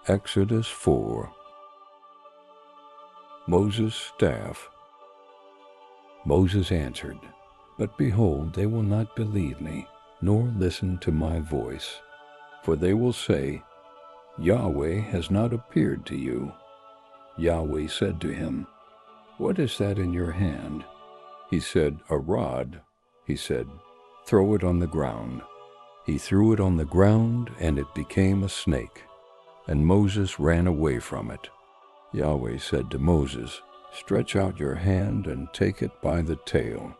Exodus 4. Moses' staff. Moses answered, "But behold, they will not believe me, nor listen to my voice. For they will say, 'Yahweh has not appeared to you.' Yahweh said to him, 'What is that in your hand?' He said, 'A rod.' He said, 'Throw it on the ground.' He threw it on the ground, and it became a snake. And Moses ran away from it. Yahweh said to Moses, 'Stretch out your hand and take it by the tail.'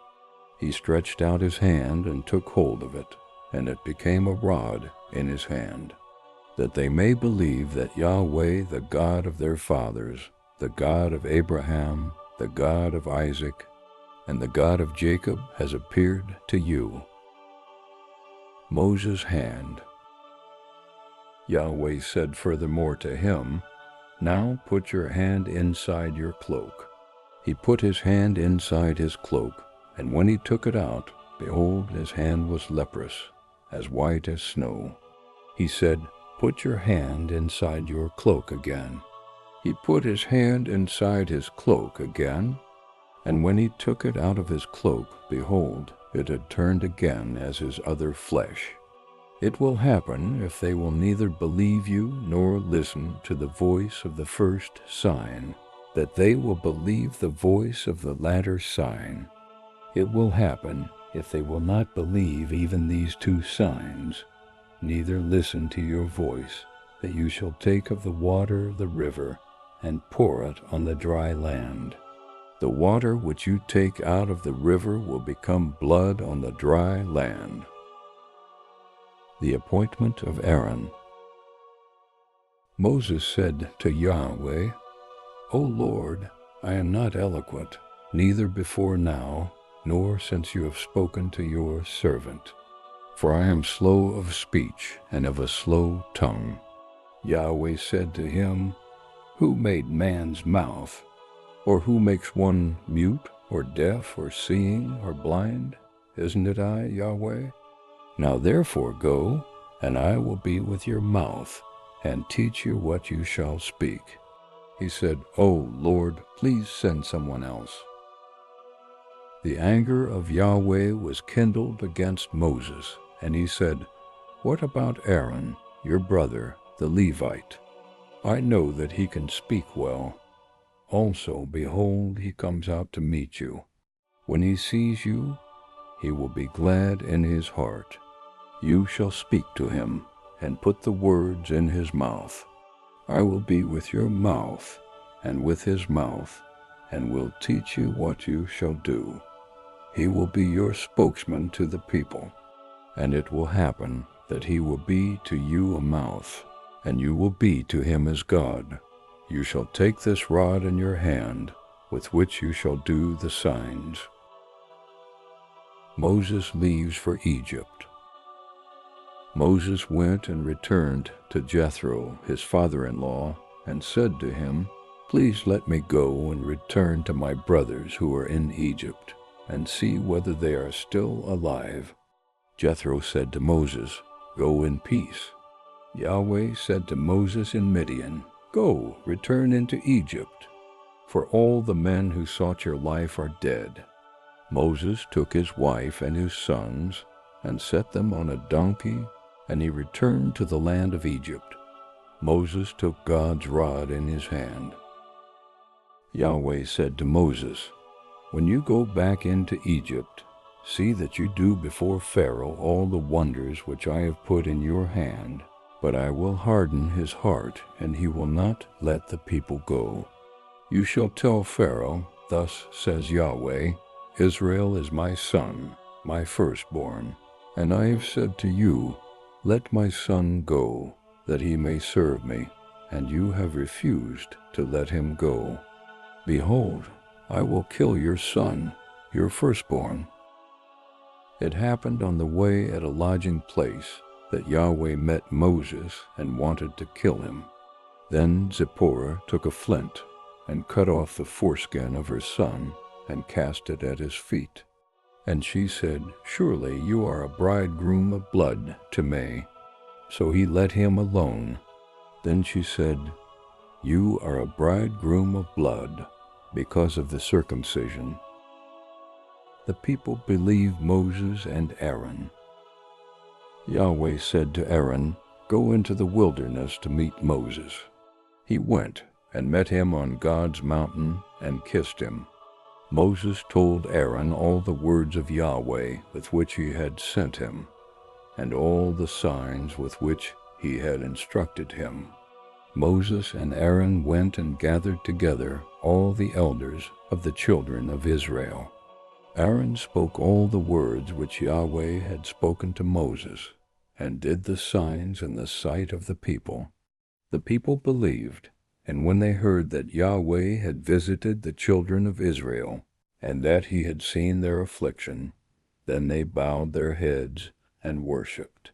He stretched out his hand and took hold of it, and it became a rod in his hand, that they may believe that Yahweh, the God of their fathers, the God of Abraham, the God of Isaac, and the God of Jacob, has appeared to you." Moses' hand. Yahweh said furthermore to him, "Now put your hand inside your cloak." He put his hand inside his cloak, and when he took it out, behold, his hand was leprous, as white as snow. He said, "Put your hand inside your cloak again." He put his hand inside his cloak again, and when he took it out of his cloak, behold, it had turned again as his other flesh. It will happen, if they will neither believe you nor listen to the voice of the first sign, that they will believe the voice of the latter sign. It will happen, if they will not believe even these two signs, neither listen to your voice, that you shall take of the water of the river and pour it on the dry land. The water which you take out of the river will become blood on the dry land. The appointment of Aaron. Moses said to Yahweh, "O Lord, I am not eloquent, neither before now, nor since you have spoken to your servant. For I am slow of speech and of a slow tongue." Yahweh said to him, "Who made man's mouth? Or who makes one mute, or deaf, or seeing, or blind? Isn't it I, Yahweh? Now therefore go, and I will be with your mouth, and teach you what you shall speak." He said, "O Lord, please send someone else." The anger of Yahweh was kindled against Moses, and he said, "What about Aaron, your brother, the Levite? I know that he can speak well. Also, behold, he comes out to meet you. When he sees you, he will be glad in his heart. You shall speak to him, and put the words in his mouth. I will be with your mouth, and with his mouth, and will teach you what you shall do. He will be your spokesman to the people, and it will happen that he will be to you a mouth, and you will be to him as God. You shall take this rod in your hand, with which you shall do the signs." Moses leaves for Egypt. Moses went and returned to Jethro, his father-in-law, and said to him, "Please let me go and return to my brothers who are in Egypt, and see whether they are still alive." Jethro said to Moses, "Go in peace." Yahweh said to Moses in Midian, "Go, return into Egypt, for all the men who sought your life are dead." Moses took his wife and his sons, and set them on a donkey, and he returned to the land of Egypt. Moses took God's rod in his hand. Yahweh said to Moses, "When you go back into Egypt, see that you do before Pharaoh all the wonders which I have put in your hand, but I will harden his heart, and he will not let the people go. You shall tell Pharaoh, 'Thus says Yahweh, Israel is my son, my firstborn, and I have said to you, let my son go, that he may serve me, and you have refused to let him go. Behold, I will kill your son, your firstborn.'" It happened on the way at a lodging place that Yahweh met Moses and wanted to kill him. Then Zipporah took a flint and cut off the foreskin of her son and cast it at his feet. And she said, "Surely you are a bridegroom of blood to me." So he let him alone. Then she said, "You are a bridegroom of blood because of the circumcision." The people believed Moses and Aaron. Yahweh said to Aaron, "Go into the wilderness to meet Moses." He went and met him on God's mountain and kissed him. Moses told Aaron all the words of Yahweh with which he had sent him, and all the signs with which he had instructed him. Moses and Aaron went and gathered together all the elders of the children of Israel. Aaron spoke all the words which Yahweh had spoken to Moses, and did the signs in the sight of the people. The people believed, and when they heard that Yahweh had visited the children of Israel, and that he had seen their affliction, then they bowed their heads and worshipped.